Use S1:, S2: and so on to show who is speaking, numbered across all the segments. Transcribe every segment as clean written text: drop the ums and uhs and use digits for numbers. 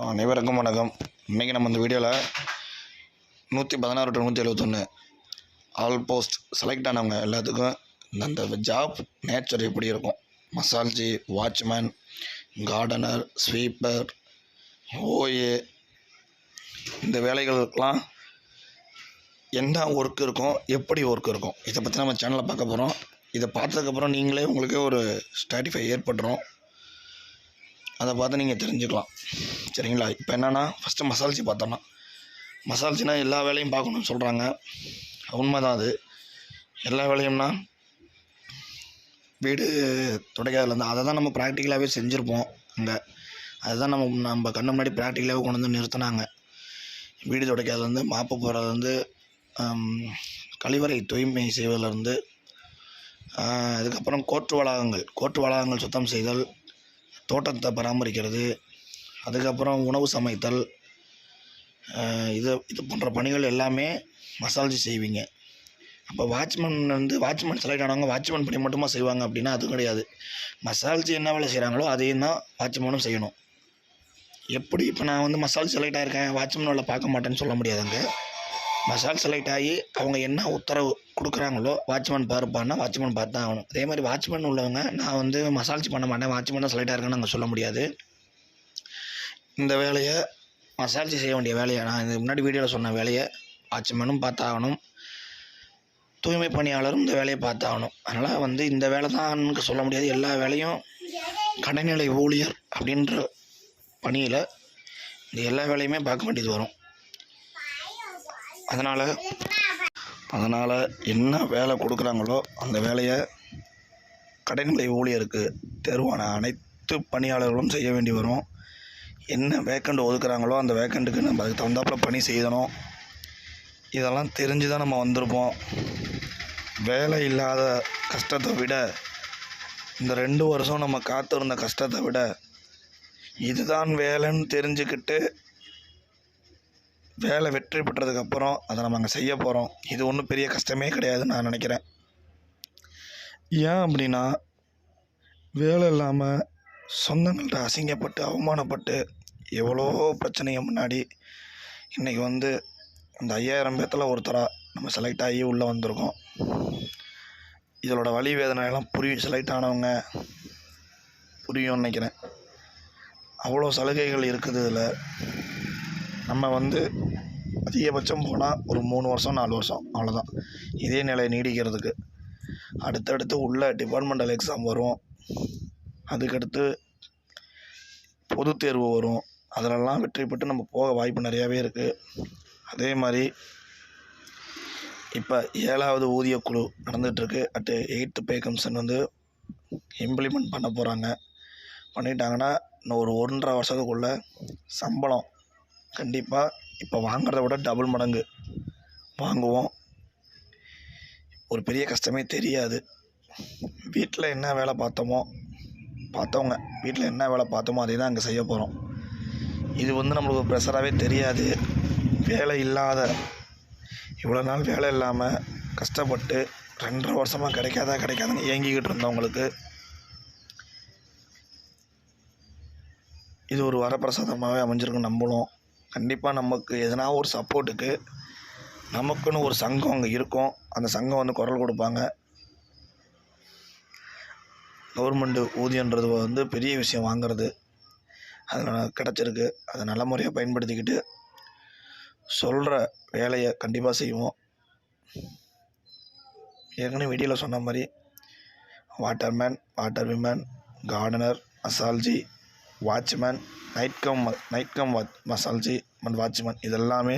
S1: அனைவருக்கும் வணக்கம். இன்றைக்கி நம்ம இந்த வீடியோவில் 116 to 171 ஆல்மோஸ்ட் செலக்ட் ஆனவங்க எல்லாத்துக்கும் அந்த ஜாப் நேச்சர் எப்படி இருக்கும், மசால்ஜி, வாட்ச்மேன், கார்டனர், ஸ்வீப்பர், ஓஏ, இந்த வேலைகளுக்கெலாம் என்ன ஒர்க் இருக்கும், எப்படி ஒர்க் இருக்கும், இதை பற்றி நம்ம சேனலில் பார்க்க போகிறோம். இதை பார்த்ததுக்கப்புறம் நீங்களே உங்களுக்கே ஒரு ஸ்டாட்டிஃபை ஏற்பட்டுரும். அதை பார்த்து நீங்கள் தெரிஞ்சுக்கலாம். சரிங்களா? இப்போ என்னென்னா ஃபஸ்ட்டு மசால்ஜி பார்த்தோன்னா, மசால்ஜினா எல்லா வேலையும் பார்க்கணும்னு சொல்கிறாங்க. உண்மை தான். அது எல்லா வேலையும்னா வீடு துடைக்கிறதுலேருந்து அதை தான் நம்ம ப்ராக்டிக்கலாகவே செஞ்சுருப்போம். அங்கே அதுதான் நம்ம கண்ணு முன்னாடி ப்ராக்டிக்கலாகவே கொண்டு வந்து நிறுத்தினாங்க. வீடு துடைக்கிறதுலேருந்து, மாப்பு போடுறதுலேருந்து, கழிவறை தூய்மை செய்வதிலேருந்து, அதுக்கப்புறம் கோர்ட்டு வளாகங்கள் சுத்தம் செய்தல், தோட்டத்தை பராமரிக்கிறது, அதுக்கப்புறம் உணவு சமைத்தல், இது போன்ற பணிகள் எல்லாமே மசால்ஜி செய்வீங்க. அப்போ வாட்ச்மேன் செலக்ட் ஆனவங்க வாட்ச்மேன் பணி மட்டுமா செய்வாங்க அப்படின்னா அது கிடையாது. மசால்ஜி என்ன வேலை செய்கிறாங்களோ அதையும் தான் வாட்ச்மேனும் செய்யணும். எப்படி இப்போ நான் மசால்ஜி செலக்ட் ஆகிருக்கேன், வாட்ச்மேன் வேலை பார்க்க மாட்டேன்னு சொல்ல முடியாதுங்க. மசால் செலக்ட் ஆகி அவங்க என்ன உத்தரவு கொடுக்குறாங்களோ வாட்ச்மேன் பார்ப்பான்னா வாட்ச்மேன் பார்த்து தான் ஆகணும். அதே மாதிரி வாட்ச்மேன் உள்ளவங்க நான் மசால்ஜி பண்ண மாட்டேன், வாட்ச்மேன் தான் செலக்ட் ஆகிருக்கேன்னு நாங்கள் சொல்ல முடியாது. இந்த வேலையை மசால்ஜி செய்ய வேண்டிய வேலையை, நான் இது முன்னாடி வீடியோவில் சொன்ன வேலையை வாட்ச்மேனும் பார்த்தாகணும், தூய்மை பணியாளரும் இந்த வேலையை பார்த்தாகணும். அதனால் இந்த வேலை தான் சொல்ல முடியாது. எல்லா வேலையும் கடைநிலை ஊழியர் அப்படின்ற பணியில் இந்த எல்லா வேலையுமே பார்க்க வேண்டியது வரும். அதனால் என்ன வேலை கொடுக்குறாங்களோ அந்த வேலையை கடைநிலை ஊழியருக்கு தேர்வான அனைத்து பணியாளர்களும் செய்ய வேண்டி வரும். என்ன வேக்கண்ட் ஒதுக்குறாங்களோ அந்த வேக்கண்ட்டுக்கு நம்ம அதுக்கு தகுந்தாப்பில் பணி செய்யணும். இதெல்லாம் தெரிஞ்சு தான் நம்ம வந்திருப்போம். வேலை இல்லாத கஷ்டத்தை விட இந்த 2 வருஷம் நம்ம காத்திருந்த கஷ்டத்தை விட இதுதான் வேலைன்னு தெரிஞ்சுக்கிட்டு வேலை வெற்றி பெற்றதுக்கப்புறம் அதை நம்ம அங்கே செய்ய போகிறோம். இது ஒன்றும் பெரிய கஷ்டமே கிடையாதுன்னு நான் நினைக்கிறேன். ஏன் அப்படின்னா, வேலை இல்லாமல் சொந்தங்கள்கிட்ட அசிங்கப்பட்டு அவமானப்பட்டு எவ்வளோ பிரச்சனையை முன்னாடி இன்றைக்கி அந்த 5000 பேர்த்தில் ஒருத்தராக நம்ம செலக்ட் ஆகி உள்ளே வந்திருக்கோம். இதோட வலி வேதனையெல்லாம் புரியும், செலக்ட் ஆனவங்க புரியும்னு நினைக்கிறேன். அவ்வளோ சலுகைகள் இருக்குது இதில். நம்ம அதிகபட்சம் போனால் ஒரு 3 வருஷம் 4 வருஷம் அவ்வளோதான் இதே நிலை நீடிக்கிறதுக்கு. அடுத்தடுத்து உள்ள டிபார்ட்மெண்டல் எக்ஸாம் வரும், அதுக்கடுத்து பொது தேர்வு வரும். அதிலெல்லாம் வெற்றி பெற்று நம்ம போக வாய்ப்பு நிறையாவே இருக்குது. அதே மாதிரி இப்போ 7வது ஊதிய குழு நடந்துகிட்ருக்கு. 8th பே கமிஷன் இம்ப்ளிமெண்ட் பண்ண போகிறாங்க. பண்ணிட்டாங்கன்னா இன்னும் ஒரு 1.5 வருஷத்துக்குள்ளே சம்பளம் கண்டிப்பாக இப்போ வாங்கிறத விட டபுள் மடங்கு வாங்குவோம். ஒரு பெரிய கஷ்டமே தெரியாது. வீட்டில் என்ன வேலை பார்த்தவங்க வீட்டில் என்ன வேலை பார்த்தோமோ அதை தான் அங்கே செய்ய போகிறோம். இது நம்மளுக்கு ஒரு ப்ரெஷராகவே தெரியாது. வேலை இல்லாத இவ்வளோ நாள் வேலை இல்லாமல் கஷ்டப்பட்டு 2.5 வருஷமாக கிடைக்காதுன்னு ஏங்கிக்கிட்டு இருந்தவங்களுக்கு இது ஒரு வரப்பிரசாதமாகவே அமைஞ்சிருக்குன்னு நம்பணும். கண்டிப்பாக நமக்கு எதனா ஒரு சப்போர்ட்டுக்கு நமக்குன்னு ஒரு சங்கம் அங்கே இருக்கும். அந்த சங்கம் குரல் கொடுப்பாங்க. கவர்மெண்ட்டு ஊதியன்றது பெரிய விஷயம் வாங்கிறது. அது கிடச்சிருக்கு. அதை நல்ல முறையாக பயன்படுத்திக்கிட்டு சொல்கிற வேலையை கண்டிப்பாக செய்வோம். ஏற்கனவே வீடியோவில் சொன்ன மாதிரி வாட்டர்மேன், வாட்டர் விமன், கார்டனர், மசால்ஜி, வாட்ச்மேன், நைட் கம் மசால்ஜி அண்ட் வாட்ச்மேன், இதெல்லாமே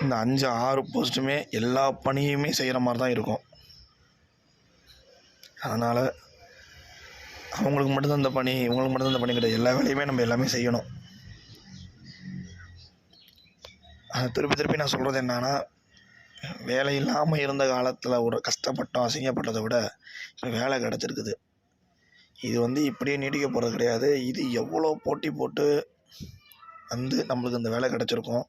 S1: இந்த 5-6 போஸ்ட்டுமே எல்லா பணியுமே செய்கிற மாதிரி தான் இருக்கும். அதனால் அவங்களுக்கு மட்டும்தான் இந்த பணி, இவங்களுக்கு மட்டும்தான் இந்த பணி கிடையாது. எல்லா வேலையுமே நம்ம எல்லாமே செய்யணும். அதை திருப்பி நான் சொல்கிறது என்னன்னா, வேலை இல்லாமல் இருந்த காலத்தில் ஒரு கஷ்டப்பட்டோம் அசிங்கப்பட்டதை விட இப்போ வேலை கிடச்சிருக்குது. இது இப்படியே நீடிக்க போகிறது கிடையாது. இது எவ்வளோ போட்டி போட்டு நம்மளுக்கு இந்த வேலை கிடச்சிருக்கும்.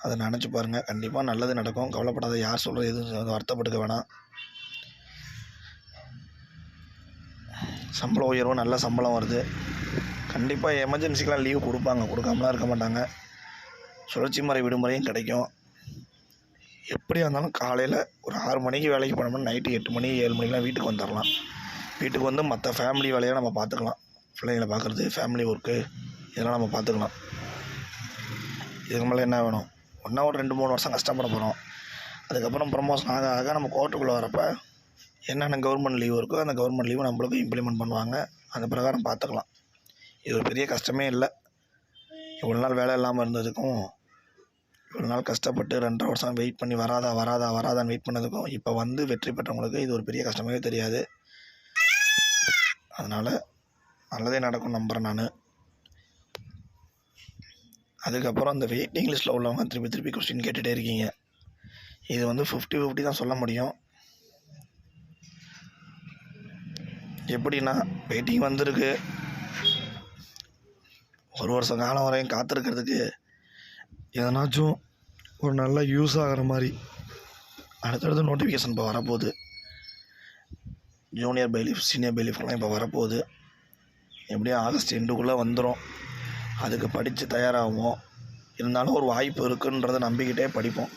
S1: அதை நினச்சி பாருங்கள். கண்டிப்பாக நல்லது நடக்கும். கவலைப்படாத. யார் சொல்கிறது எதுவும் வருத்தப்பட்டுக்க வேணாம். சம்பள உயர்வு, நல்ல சம்பளம் வருது. கண்டிப்பாக எமர்ஜென்சிக்கெலாம் லீவ் கொடுப்பாங்க, கொடுக்காமலாம் இருக்க மாட்டாங்க. சுழற்சி முறை விடுமுறையும் கிடைக்கும். எப்படியா இருந்தாலும் காலையில் ஒரு 6 மணிக்கு வேலைக்கு போனோம்னா நைட்டு 8 மணி 7 மணிக்கெலாம் வீட்டுக்கு வந்துடலாம். வீட்டுக்கு வந்து மற்ற ஃபேமிலி வேலையை நம்ம பார்த்துக்கலாம். பிள்ளைங்களை பார்க்குறது, ஃபேமிலி ஒர்க்கு இதெல்லாம் நம்ம பார்த்துக்கலாம். இதுக்கு மேலே என்ன வேணும்? ஒன்றா ஒரு 2-3 வருஷம் கஷ்டப்பட போகிறோம். அதுக்கப்புறம் ப்ரமோஷன் ஆக ஆக நம்ம கோர்ட்டுக்குள்ளே வரப்போ என்னென்ன கவர்மெண்ட் லீவ் இருக்கோ அந்த கவர்மெண்ட் லீவு நம்மளுக்கும் இம்ப்ளிமெண்ட் பண்ணுவாங்க. அந்த பிரகாரம் பார்த்துக்கலாம். இது ஒரு பெரிய கஷ்டமே இல்லை. இவ்வளோ நாள் வேலை இல்லாமல் இருந்ததுக்கும், இவ்வளோ நாள் கஷ்டப்பட்டு 2.5 வருஷம் வெயிட் பண்ணி வராதான்னு வெயிட் பண்ணதுக்கும், இப்போ வந்து வெற்றி பெற்றவங்களுக்கு இது ஒரு பெரிய கஷ்டமே தெரியாது. அதனால் நல்லதே நடக்கும் நம்புகிறேன் நான். அதுக்கப்புறம் அந்த வெயிட்டிங் லிஸ்ட்டில் உள்ளவங்க திருப்பி கொஸ்டின் கேட்டுகிட்டே இருக்கீங்க. இது வந்து 50-50 தான் சொல்ல முடியும். எப்படின்னா, வெயிட்டிங் வந்திருக்கு, 1 வருஷ காலம் வரையும் காத்திருக்கிறதுக்கு எதனாச்சும் ஒரு நல்ல யூஸ் ஆகிற மாதிரி அடுத்தடுத்து நோட்டிஃபிகேஷன் இப்போ வரப்போகுது. ஜூனியர் பெய்லீஃப், சீனியர் பெய்லீஃப்லாம் இப்போ வரப்போகுது. எப்படியும் ஆகஸ்ட் எண்டுக்குள்ளே வந்துடும். அதுக்கு படித்து தயாராகுவோம். இருந்தாலும் ஒரு வாய்ப்பு இருக்குன்றதை நம்பிக்கிட்டே படிப்போம்.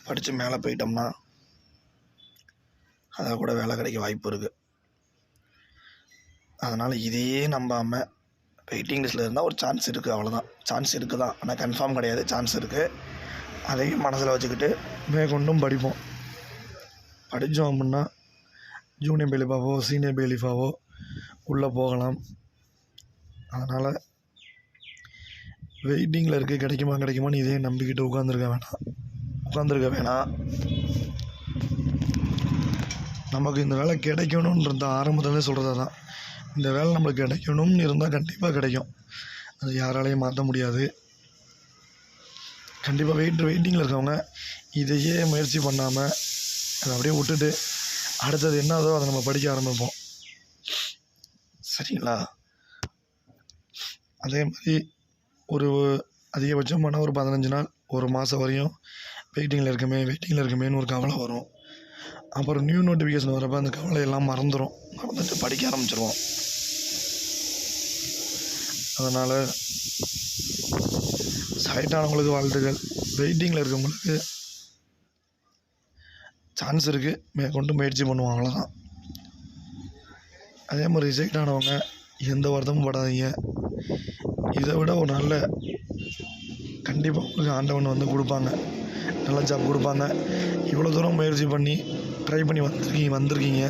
S1: படித்து மேலே போயிட்டோம்னா அதை கூட வேலை கிடைக்க வாய்ப்பு இருக்குது. அதனால் இதையே நம்பாமல் வெயிட்டிங் லிஸ்ட்டில் இருந்தால் ஒரு சான்ஸ் இருக்குது, அவ்வளோதான். சான்ஸ் இருக்குது தான், ஆனால் கன்ஃபார்ம் கிடையாது, சான்ஸ் இருக்குது. அதையும் மனசில் வச்சுக்கிட்டு மேற்கொண்டும் படிப்போம். படித்தோம் அப்படின்னா ஜூனியர் பெய்லீஃபாவோ சீனியர் பெய்லீஃபாவோ உள்ளே போகலாம். அதனால் வெயிட்டிங்கில் இருக்குது, கிடைக்குமான்னு இதே நம்பிக்கிட்டு உட்காந்துருக்க வேணாம். நமக்கு இந்த வேலை கிடைக்கணுன்றது ஆரம்பத்துலேருந்தே சொல்கிறது தான். இந்த வேலை நம்மளுக்கு கிடைக்கணும்னு இருந்தால் கண்டிப்பாக கிடைக்கும். அது யாராலையும் மாற்ற முடியாது. கண்டிப்பாக வெயிட்டிங்கில் இருக்கவங்க இதையே முயற்சி பண்ணாமல் அதை அப்படியே விட்டுட்டு அடுத்தது என்னதோ அதை நம்ம படிக்க ஆரம்பிப்போம். சரிங்களா? அதே மாதிரி ஒரு அதிகபட்சமான ஒரு 15 நாள், ஒரு மாதம் வரையும் வெயிட்டிங்கில் இருக்குமேன்னு ஒரு கவலை வரும். அப்புறம் நியூ நோட்டிஃபிகேஷன் வரப்போ அந்த கவலையெல்லாம் மறந்துட்டு படிக்க ஆரம்பிச்சிருவோம். அதனால் செலக்ட் ஆனவங்களுக்கு வாழ்த்துக்கள். வெயிட்டிங்கில் இருக்கவங்களுக்கு சான்ஸ் இருக்குது, மேற்கொண்டு முயற்சி பண்ணுவோம், அவ்வளோதான். அதே மாதிரி ரிஜெக்ட் ஆனவங்க எந்த வருத்தமும் படாதீங்க. இதை விட ஒரு நல்ல கண்டிப்பாக உங்களுக்கு ஆண்டவன் வந்து கொடுப்பாங்க, நல்ல ஜாப் கொடுப்பாங்க. இவ்வளோ தூரம் முயற்சி பண்ணி ட்ரை பண்ணி வந்திருக்கீங்க.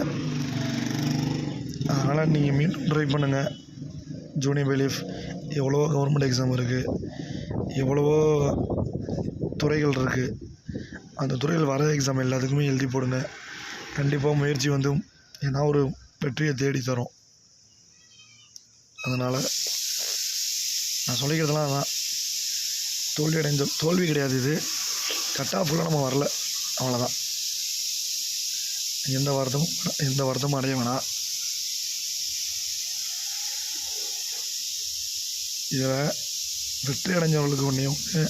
S1: அதனால் நீங்கள் மீண்டும் ட்ரை பண்ணுங்கள். ஜூனியர் பெய்லீஃப் எவ்வளவோ கவர்மெண்ட் எக்ஸாம் இருக்குது, எவ்வளவோ துறைகள் இருக்குது. அந்த துறையில் வர எக்ஸாம் எல்லாத்துக்குமே எழுதி போடுங்க. கண்டிப்பாக முயற்சி வந்து ஏன்னா ஒரு வெற்றியை தேடி தரும். அதனால் நான் சொல்லிக்கிறதுலாம் அதான். தோல்வி கிடையாது. இது கட் ஆஃபில் நம்ம வரல, அவ்வளோதான். எந்த வருத்தமும் அடைய வேணாம். இதில் வெற்றி அடைஞ்சவர்களுக்கு ஒன்று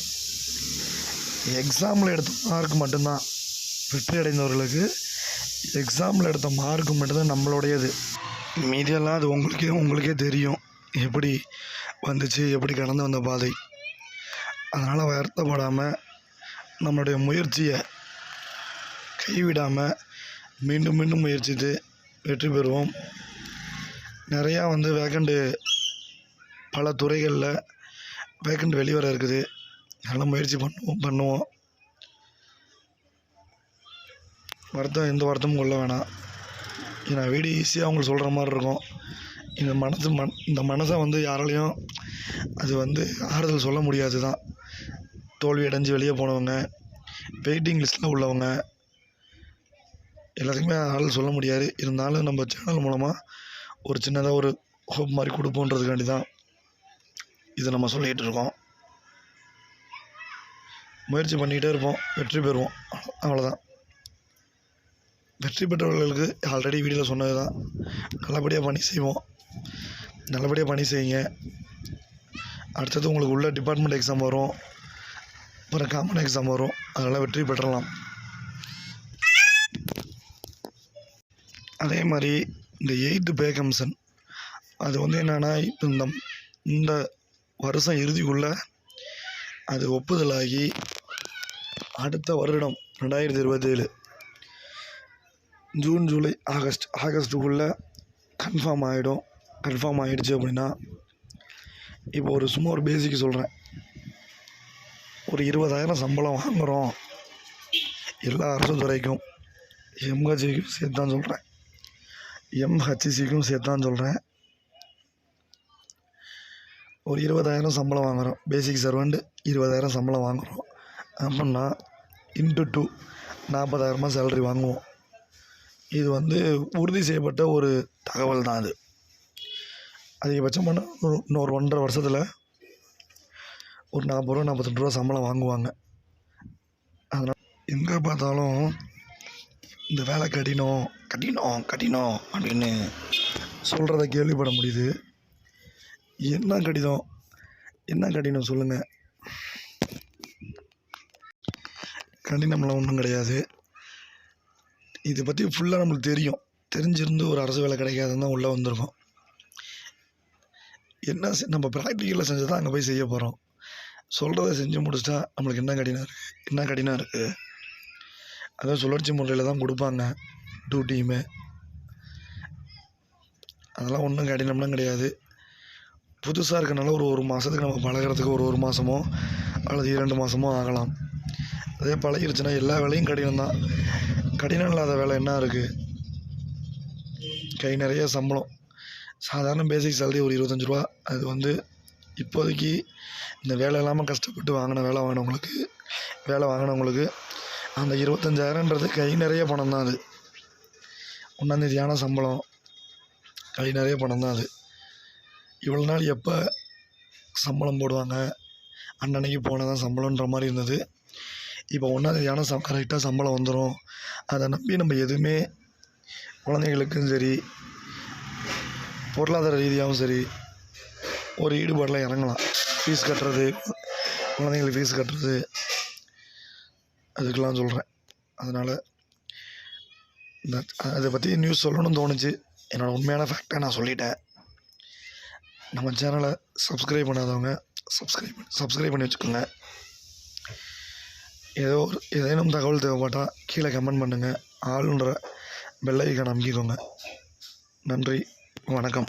S1: எக்ஸாமில் எடுத்த மார்க் மட்டும்தான். வெற்றி அடைந்தவர்களுக்கு எக்ஸாமில் எடுத்த மார்க்கு மட்டும்தான் நம்மளுடையது. மீதியெல்லாம் அது உங்களுக்கே தெரியும் எப்படி வந்துச்சு, எப்படி கடந்து வந்த பாதை. அதனால் வருத்தப்படாமல் நம்மளுடைய முயற்சியை கைவிடாமல் மீண்டும் முயற்சித்து வெற்றி பெறுவோம். நிறையா வேக்கண்ட்டு பல துறைகளில் வேக்கண்ட் வெளிவர இருக்குது. நல்லா முயற்சி பண்ணுவோம். எந்த வருத்தமும் கொள்ள வேணாம். ஏன்னா வீடு ஈஸியாக அவங்களுக்கு சொல்கிற மாதிரி இருக்கும். இந்த மனசை யாராலையும் அது ஆறுதல் சொல்ல முடியாது தான். தோல்வி அடைஞ்சு வெளியே போனவங்க, வெயிட்டிங் லிஸ்ட்டில் உள்ளவங்க எல்லாத்துக்குமே ஆறுதல் சொல்ல முடியாது. இருந்தாலும் நம்ம சேனல் மூலமாக ஒரு சின்னதாக ஒரு ஹோப் மாதிரி கொடுப்போன்றதுக்காண்டி தான் இதை நம்ம சொல்லிகிட்டு இருக்கோம். முயற்சி பண்ணிகிட்டே இருப்போம், வெற்றி பெறுவோம், அவ்வளோதான். வெற்றி பெற்றவர்களுக்கு ஆல்ரெடி வீடியோவில் சொன்னது தான். நல்லபடியாக பண்ணி செய்யுங்க. அடுத்தது உங்களுக்கு உள்ள டிபார்ட்மெண்ட் எக்ஸாம் வரும், அப்புறம் காமன் எக்ஸாம் வரும். அதனால் வெற்றி பெற்றலாம். அதே மாதிரி இந்த 8th பே கமிஷன் அது என்னென்னா, இப்போ இந்த வருஷம் இறுதிக்குள்ளே அது ஒப்புதலாகி அடுத்த வருடம் 2027 ஜூன் ஜூலை ஆகஸ்ட்டுக்குள்ளே கன்ஃபார்ம் ஆகிடுச்சு அப்படின்னா இப்போ சும்மா ஒரு பேசிக்கு சொல்கிறேன். ஒரு 20,000 சம்பளம் வாங்குகிறோம் எல்லா அரசு துறைக்கும், எம்ஹெச்சிக்கும் சேர்த்து தான் சொல்கிறேன், எம்ஹெச்சிக்கும் சேர்த்து தான் சொல்கிறேன். ஒரு 20,000 சம்பளம் வாங்குகிறோம், பேசிக் சர்வெண்ட் 20,000 சம்பளம் வாங்குகிறோம் அப்படின்னா இன்ட்டு 2 40,000 சேலரி வாங்குவோம். இது உறுதி செய்யப்பட்ட ஒரு தகவல் தான். அது அதிகபட்சமான இன்னொரு 1.5 வருஷத்தில் ஒரு 40 ரூபா 48 ரூபா சம்பளம் வாங்குவாங்க. அதனால் எங்கே பார்த்தாலும் இந்த வேலை கடினம் அப்படின்னு சொல்கிறத கேள்விப்பட முடியுது. என்ன கடினம் சொல்லுங்கள்? கடினம்லாம் ஒன்றும் கிடையாது. இதை பற்றி ஃபுல்லாக நம்மளுக்கு தெரிஞ்சிருந்து ஒரு அரசு வேலை கிடைக்காதுன்னு தான் உள்ளே வந்திருக்கோம். நம்ம ப்ராக்டிக்கலில் செஞ்சு தான் அங்கே போய் செய்ய போகிறோம். சொல்கிறத செஞ்சு முடிச்சிட்டா நம்மளுக்கு என்ன கடினம் இருக்குது? அதாவது சுழற்சி முறையில் தான் கொடுப்பாங்க டியூட்டியுமே. அதெல்லாம் ஒன்றும் கடினம்லாம் கிடையாது. புதுசாக இருக்கனால ஒரு மாதத்துக்கு நம்ம பழகிறதுக்கு ஒரு மாதமோ அல்லது 2 மாதமோ ஆகலாம். அதே பழகிருச்சுன்னா எல்லா வேலையும் கடினம் தான். கடினம் இல்லாத வேலை என்ன இருக்குது? கை நிறைய சம்பளம், சாதாரண பேசிக் சேலரி ஒரு 25 ரூபா. அது இப்போதைக்கு இந்த வேலை இல்லாமல் கஷ்டப்பட்டு வேலை வாங்கினவங்களுக்கு அந்த 25,000ன்றது கை நிறைய பணம் தான். அது 1ஆம் தேதியான சம்பளம், கை நிறைய பணம் தான். அது இவ்வளோ நாள் எப்போ சம்பளம் போடுவாங்க, அன்னன்னைக்கு போனால் தான் சம்பளன்ற மாதிரி இருந்தது. இப்போ 1ஆம் தேதியான கரெக்டாக சம்பளம் வந்துடும். அதை நம்பி நம்ம எதுவுமே குழந்தைங்களுக்கும் சரி, பொருளாதார ரீதியாகவும் சரி, ஒரு ஈடுபாடில் இறங்கலாம். ஃபீஸ் கட்டுறது, குழந்தைங்களுக்கு ஃபீஸ் கட்டுறது, அதுக்கெலாம் சொல்கிறேன். அதனால் அதை பற்றி நியூஸ் சொல்லணும்னு தோணுச்சு. என்னோடய உண்மையான ஃபேக்டை நான் சொல்லிட்டேன். நம்ம சேனலை சப்ஸ்கிரைப் பண்ணாதவங்க சப்ஸ்கிரைப் பண்ணி வச்சுக்கோங்க. ஏதேனும் தகவல் தேவைப்பட்டால் கீழே கமெண்ட் பண்ணுங்கள். ஆளுன்ற பெல் ஐகானை அமுக்கிக்கோங்க. நன்றி, வணக்கம்.